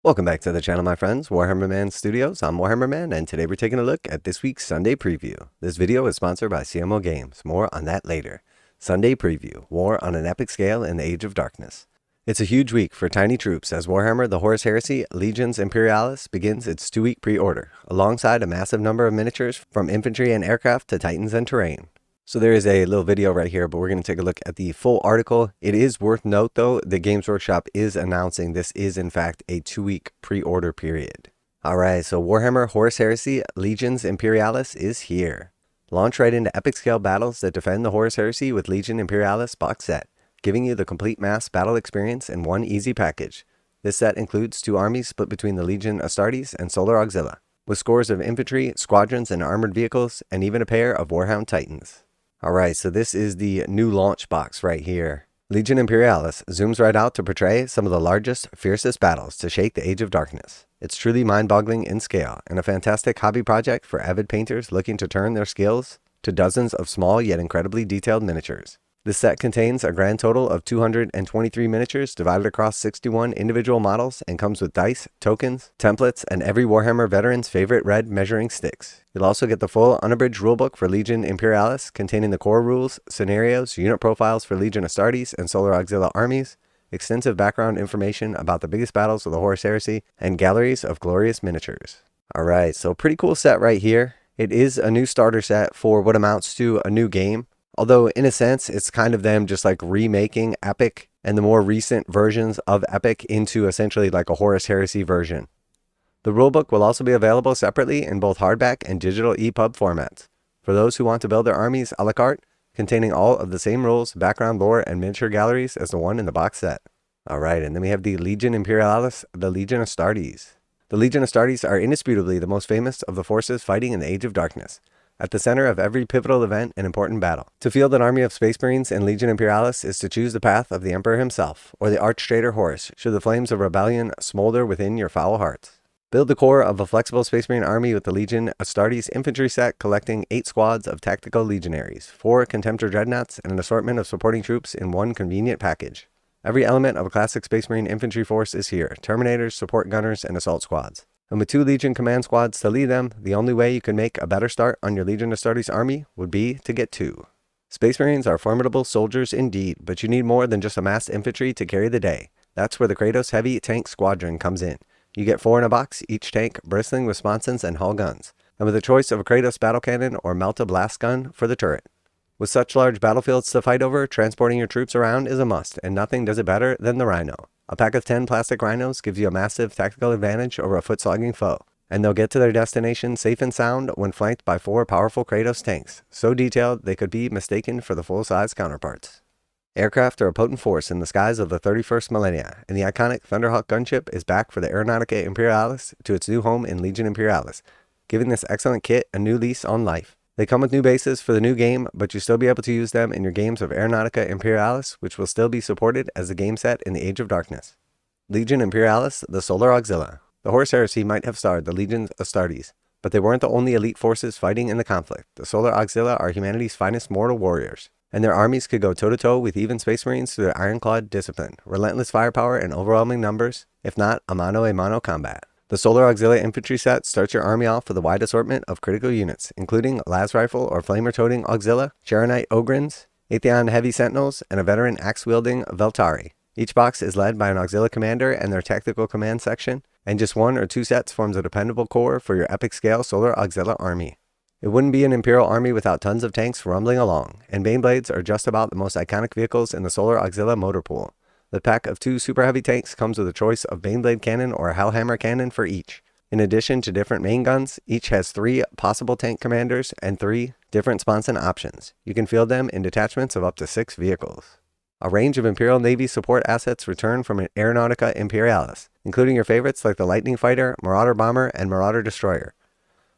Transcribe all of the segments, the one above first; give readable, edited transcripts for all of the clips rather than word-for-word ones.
Welcome back to the channel, my friends. Warhammer Man Studios. I'm Warhammer Man, and today we're taking a look at this week's Sunday Preview. This video is sponsored by CMO Games. More on that later. Sunday Preview. War on an epic scale in the Age of Darkness. It's a huge week for tiny troops as Warhammer the Horus Heresy Legions Imperialis begins its 2-week pre-order, alongside a massive number of miniatures from infantry and aircraft to titans and terrain. So there is a little video right here, but we're going to take a look at the full article. It is worth note, though, the Games Workshop is announcing this is, in fact, a 2-week pre-order period. Alright, so Warhammer Horus Heresy Legions Imperialis is here. Launch right into epic scale battles that defend the Horus Heresy with Legion Imperialis box set, giving you the complete mass battle experience in one easy package. This set includes 2 armies split between the Legion Astartes and Solar Auxilia, with scores of infantry, squadrons, and armored vehicles, and even a pair of Warhound Titans. Alright, so this is the new launch box right here. Legion Imperialis zooms right out to portray some of the largest, fiercest battles to shake the Age of Darkness. It's truly mind-boggling in scale, and a fantastic hobby project for avid painters looking to turn their skills to dozens of small yet incredibly detailed miniatures. This set contains a grand total of 223 miniatures divided across 61 individual models and comes with dice, tokens, templates, and every Warhammer veteran's favorite red measuring sticks. You'll also get the full unabridged rulebook for Legion Imperialis, containing the core rules, scenarios, unit profiles for Legion Astartes and Solar Auxilia armies, extensive background information about the biggest battles of the Horus Heresy, and galleries of glorious miniatures. Alright, so pretty cool set right here. It is a new starter set for what amounts to a new game. Although, in a sense, it's kind of them just like remaking Epic and the more recent versions of Epic into essentially like a Horus Heresy version. The rulebook will also be available separately in both hardback and digital EPUB formats, for those who want to build their armies a la carte, containing all of the same rules, background lore, and miniature galleries as the one in the box set. Alright, and then we have the Legion Imperialis, the Legion Astartes. The Legion Astartes are indisputably the most famous of the forces fighting in the Age of Darkness, at the center of every pivotal event and important battle. To field an army of Space Marines in Legion Imperialis is to choose the path of the Emperor himself, or the arch-traitor Horus, should the flames of rebellion smolder within your foul hearts. Build the core of a flexible Space Marine army with the Legion Astartes infantry set, collecting 8 squads of tactical legionaries, 4 Contemptor dreadnoughts, and an assortment of supporting troops in one convenient package. Every element of a classic Space Marine infantry force is here: Terminators, support gunners, and assault squads. And with 2 Legion command squads to lead them, the only way you can make a better start on your Legion Astartes army would be to get 2. Space Marines are formidable soldiers indeed, but you need more than just a massed infantry to carry the day. That's where the Kratos Heavy Tank Squadron comes in. You get 4 in a box, each tank bristling with sponsons and hull guns, and with a choice of a Kratos battle cannon or Melta blast gun for the turret. With such large battlefields to fight over, transporting your troops around is a must, and nothing does it better than the Rhino. A pack of 10 plastic rhinos gives you a massive tactical advantage over a foot-slogging foe, and they'll get to their destination safe and sound when flanked by 4 powerful Kratos tanks, so detailed they could be mistaken for the full-size counterparts. Aircraft are a potent force in the skies of the 31st millennia, and the iconic Thunderhawk Gunship is back for the Aeronautica Imperialis to its new home in Legion Imperialis, giving this excellent kit a new lease on life. They come with new bases for the new game, but you'll still be able to use them in your games of Aeronautica Imperialis, which will still be supported as a game set in the Age of Darkness. Legion Imperialis, the Solar Auxilia. The Horus Heresy might have starred the Legions Astartes, but they weren't the only elite forces fighting in the conflict. The Solar Auxilia are humanity's finest mortal warriors, and their armies could go toe-to-toe with even Space Marines through their ironclad discipline, relentless firepower, and overwhelming numbers, if not a mano-a-mano combat. The Solar Auxilia infantry set starts your army off with a wide assortment of critical units, including las rifle or flamer-toting Auxilia, Charonite Ogrins, Atheon heavy sentinels, and a veteran axe-wielding Veltari. Each box is led by an Auxilia commander and their tactical command section, and just 1 or 2 sets forms a dependable core for your epic-scale Solar Auxilia army. It wouldn't be an Imperial army without tons of tanks rumbling along, and Baneblades are just about the most iconic vehicles in the Solar Auxilia motor pool. The pack of 2 super heavy tanks comes with a choice of Baneblade cannon or a Hellhammer cannon for each. In addition to different main guns, each has 3 possible tank commanders and 3 different sponson options. You can field them in detachments of up to 6 vehicles. A range of Imperial Navy support assets return from an Aeronautica Imperialis, including your favorites like the Lightning Fighter, Marauder Bomber, and Marauder Destroyer.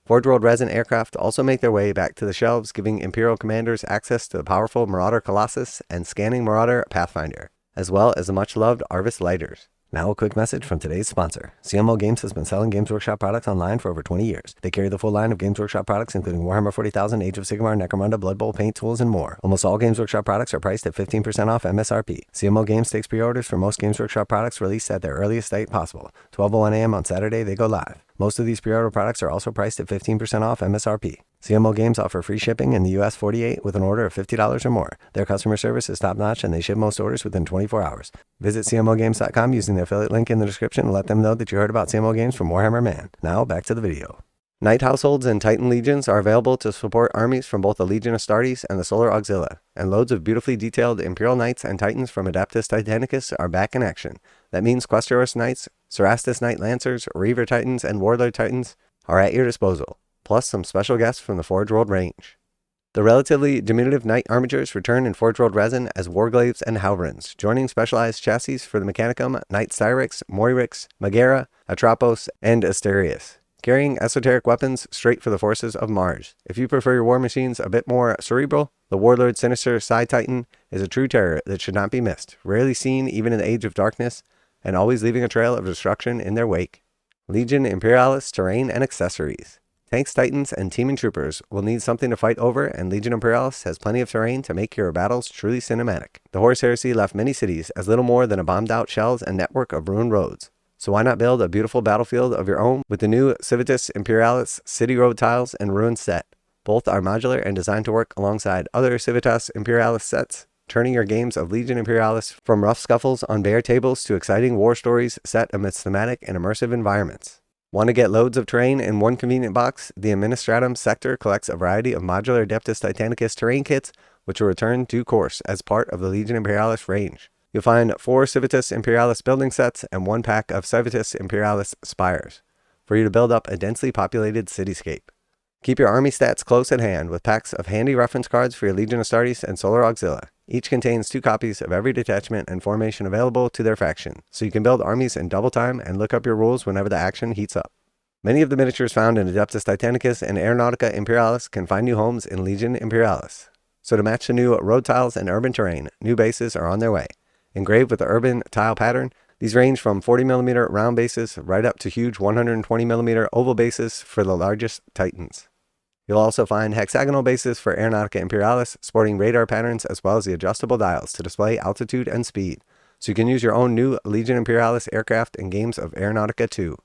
Forge World resin aircraft also make their way back to the shelves, giving Imperial commanders access to the powerful Marauder Colossus and scanning Marauder Pathfinder, as well as the much-loved Arvis Lighters. Now a quick message from today's sponsor. CMO Games has been selling Games Workshop products online for over 20 years. They carry the full line of Games Workshop products, including Warhammer 40,000, Age of Sigmar, Necromunda, Blood Bowl, paint tools, and more. Almost all Games Workshop products are priced at 15% off MSRP. CMO Games takes pre-orders for most Games Workshop products released at their earliest date possible. 12:01 a.m. on Saturday, they go live. Most of these pre-order products are also priced at 15% off MSRP. CMO Games offer free shipping in the US 48 with an order of $50 or more. Their customer service is top-notch and they ship most orders within 24 hours. Visit CMOGames.com using the affiliate link in the description and let them know that you heard about CMO Games from Warhammer Man. Now, back to the video. Knight households and Titan legions are available to support armies from both the Legion Astartes and the Solar Auxilia, and loads of beautifully detailed Imperial Knights and Titans from Adeptus Titanicus are back in action. That means Questoris Knights, Cerastus Knight Lancers, Reaver Titans, and Warlord Titans are at your disposal, plus some special guests from the Forge World range. The relatively diminutive Knight armatures return in Forge World resin as Warglaives and Halverins, joining specialized chassis for the Mechanicum, Knight Styrix, Moirix, Megara, Atropos, and Astartes, carrying esoteric weapons straight for the forces of Mars. If you prefer your war machines a bit more cerebral, the Warlord Sinister Psi Titan is a true terror that should not be missed, rarely seen even in the Age of Darkness, and always leaving a trail of destruction in their wake. Legion Imperialis terrain and accessories. Tanks, Titans, and Teaming Troopers will need something to fight over, and Legion Imperialis has plenty of terrain to make your battles truly cinematic. The Horus Heresy left many cities as little more than a bombed-out shells and network of ruined roads. So why not build a beautiful battlefield of your own with the new Civitas Imperialis City Road tiles and ruin set? Both are modular and designed to work alongside other Civitas Imperialis sets, turning your games of Legion Imperialis from rough scuffles on bare tables to exciting war stories set amidst thematic and immersive environments. Want to get loads of terrain in one convenient box? The Administratum Sector collects a variety of modular Adeptus Titanicus terrain kits, which will return due course as part of the Legion Imperialis range. You'll find 4 Civitas Imperialis building sets and 1 pack of Civitas Imperialis spires for you to build up a densely populated cityscape. Keep your army stats close at hand with packs of handy reference cards for your Legion Astartes and Solar Auxilia. Each contains 2 copies of every detachment and formation available to their faction, so you can build armies in double time and look up your rules whenever the action heats up. Many of the miniatures found in Adeptus Titanicus and Aeronautica Imperialis can find new homes in Legion Imperialis. So to match the new road tiles and urban terrain, new bases are on their way. Engraved with the urban tile pattern, these range from 40mm round bases right up to huge 120mm oval bases for the largest Titans. You'll also find hexagonal bases for Aeronautica Imperialis, sporting radar patterns as well as the adjustable dials to display altitude and speed, so you can use your own new Legion Imperialis aircraft in games of Aeronautica 2.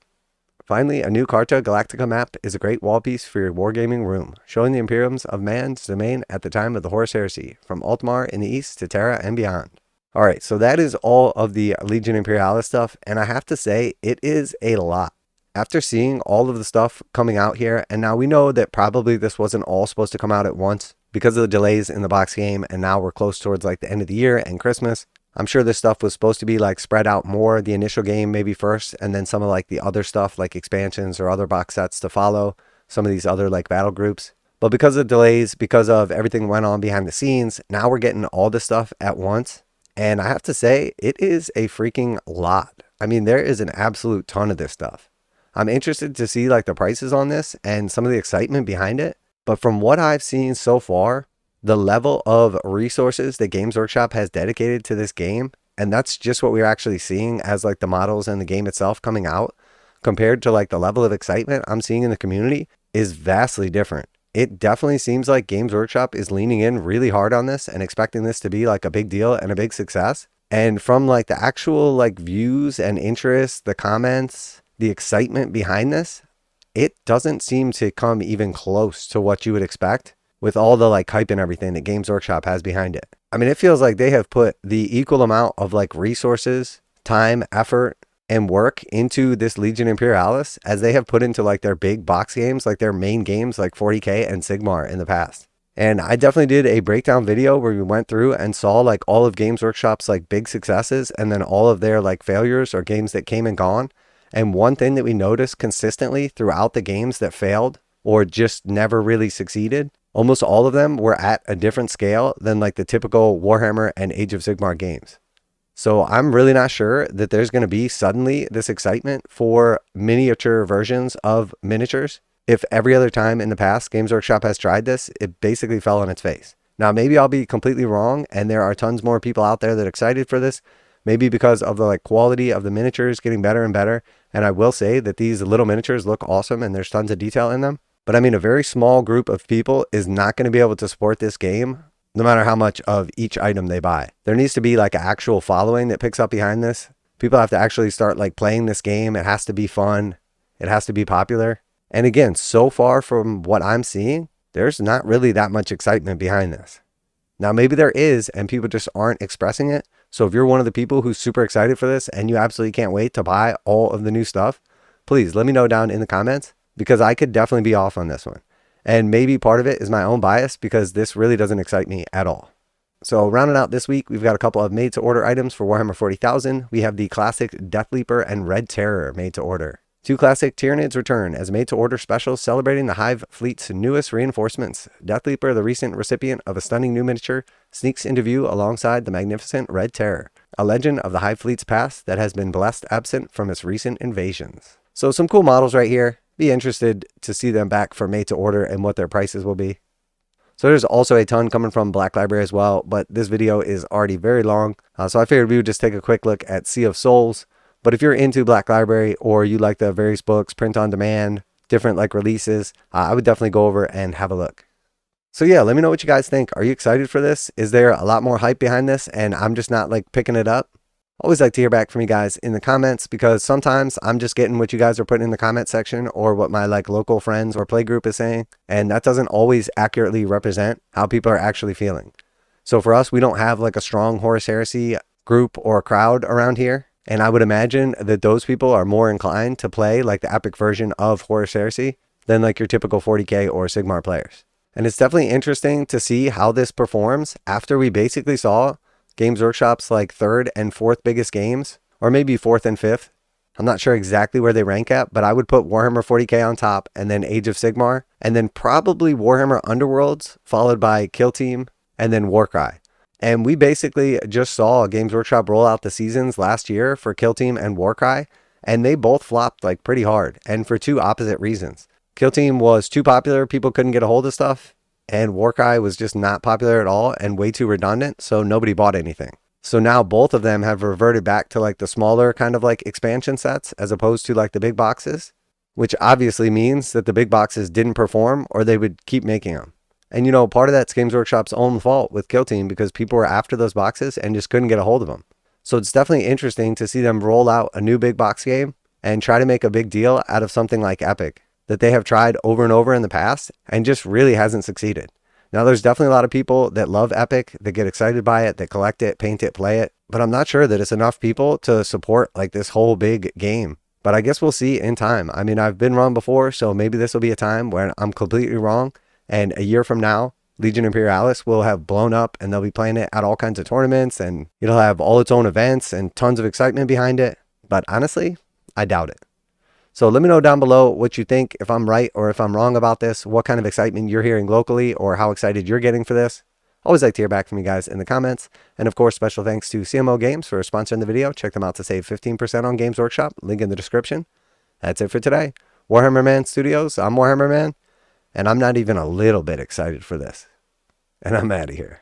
Finally, a new Carta Galactica map is a great wall piece for your wargaming room, showing the Imperiums of man's domain at the time of the Horus Heresy, from Altmar in the east to Terra and beyond. Alright, so that is all of the Legion Imperialis stuff, and I have to say, it is a lot. After seeing all of the stuff coming out here, and now we know that probably this wasn't all supposed to come out at once because of the delays in the box game, and now we're close towards like the end of the year and Christmas. I'm sure this stuff was supposed to be like spread out more, the initial game maybe first, and then some of like the other stuff like expansions or other box sets to follow, some of these other like battle groups. But because of delays, because of everything that went on behind the scenes, now we're getting all this stuff at once. And I have to say, it is a freaking lot. I mean, there is an absolute ton of this stuff. I'm interested to see like the prices on this and some of the excitement behind it. But from what I've seen so far, the level of resources that Games Workshop has dedicated to this game, and that's just what we're actually seeing as like the models and the game itself coming out, compared to like the level of excitement I'm seeing in the community, is vastly different. It definitely seems like Games Workshop is leaning in really hard on this and expecting this to be like a big deal and a big success. And from like the actual like views and interest, the comments, the excitement behind this, it doesn't seem to come even close to what you would expect with all the like hype and everything that Games Workshop has behind it. I mean, it feels like they have put the equal amount of like resources, time, effort, and work into this Legion Imperialis as they have put into like their big box games, like their main games like 40k and Sigmar in the past. And I definitely did a breakdown video where we went through and saw like all of Games Workshop's like big successes and then all of their like failures or games that came and gone. And one thing that we noticed consistently throughout the games that failed or just never really succeeded, almost all of them were at a different scale than like the typical Warhammer and Age of Sigmar games. So I'm really not sure that there's going to be suddenly this excitement for miniature versions of miniatures. If every other time in the past Games Workshop has tried this, it basically fell on its face. Now, maybe I'll be completely wrong and there are tons more people out there that are excited for this. maybe because of the like quality of the miniatures getting better and better. And I will say that these little miniatures look awesome and there's tons of detail in them. But I mean, a very small group of people is not going to be able to support this game no matter how much of each item they buy. There needs to be like an actual following that picks up behind this. People have to actually start like playing this game. It has to be fun. It has to be popular. And again, so far from what I'm seeing, there's not really that much excitement behind this. Now, maybe there is, and people just aren't expressing it. So if you're one of the people who's super excited for this and you absolutely can't wait to buy all of the new stuff, please let me know down in the comments, because I could definitely be off on this one. And maybe part of it is my own bias, because this really doesn't excite me at all. So rounding out this week, we've got a couple of made to order items for Warhammer 40,000. We have the classic Death Leaper and Red Terror made to order. Two classic Tyranids return as made-to-order specials celebrating the Hive Fleet's newest reinforcements. Death Leaper, the recent recipient of a stunning new miniature, sneaks into view alongside the magnificent Red Terror, a legend of the Hive Fleet's past that has been blessed absent from its recent invasions. So some cool models right here. Be interested to see them back for made-to-order and what their prices will be. So there's also a ton coming from Black Library as well, but this video is already very long, so I figured we would just take a quick look at Sea of Souls. But if you're into Black Library or you like the various books, print on demand, different like releases, I would definitely go over and have a look. So yeah, let me know what you guys think. Are you excited for this? Is there a lot more hype behind this and I'm just not like picking it up? Always like to hear back from you guys in the comments, because sometimes I'm just getting what you guys are putting in the comment section or what my like local friends or play group is saying. And that doesn't always accurately represent how people are actually feeling. So for us, we don't have like a strong Horus Heresy group or crowd around here. And I would imagine that those people are more inclined to play like the epic version of Horus Heresy than like your typical 40k or Sigmar players. And it's definitely interesting to see how this performs after we basically saw Games Workshop's like third and fourth biggest games, or maybe fourth and fifth. I'm not sure exactly where they rank at, but I would put Warhammer 40k on top, and then Age of Sigmar, and then probably Warhammer Underworlds, followed by Kill Team, and then Warcry. And we basically just saw Games Workshop roll out the seasons last year for Kill Team and Warcry, and they both flopped like pretty hard, and for two opposite reasons. Kill Team was too popular, people couldn't get a hold of stuff, and Warcry was just not popular at all and way too redundant, so nobody bought anything. So now both of them have reverted back to like the smaller kind of like expansion sets as opposed to like the big boxes, which obviously means that the big boxes didn't perform or they would keep making them. And you know, part of that's Games Workshop's own fault with Kill Team, because people were after those boxes and just couldn't get a hold of them. So it's definitely interesting to see them roll out a new big box game and try to make a big deal out of something like Epic that they have tried over and over in the past and just really hasn't succeeded. Now there's definitely a lot of people that love Epic, that get excited by it, that collect it, paint it, play it, but I'm not sure that it's enough people to support like this whole big game. But I guess we'll see in time. I mean, I've been wrong before, so maybe this will be a time where I'm completely wrong. And a year from now, Legion Imperialis will have blown up and they'll be playing it at all kinds of tournaments and it'll have all its own events and tons of excitement behind it. But honestly, I doubt it. So let me know down below what you think, if I'm right or if I'm wrong about this, what kind of excitement you're hearing locally or how excited you're getting for this. Always like to hear back from you guys in the comments. And of course, special thanks to CMO Games for sponsoring the video. Check them out to save 15% on Games Workshop. Link in the description. That's it for today. Warhammer Man Studios, I'm Warhammer Man. And I'm not even a little bit excited for this. And I'm out of here.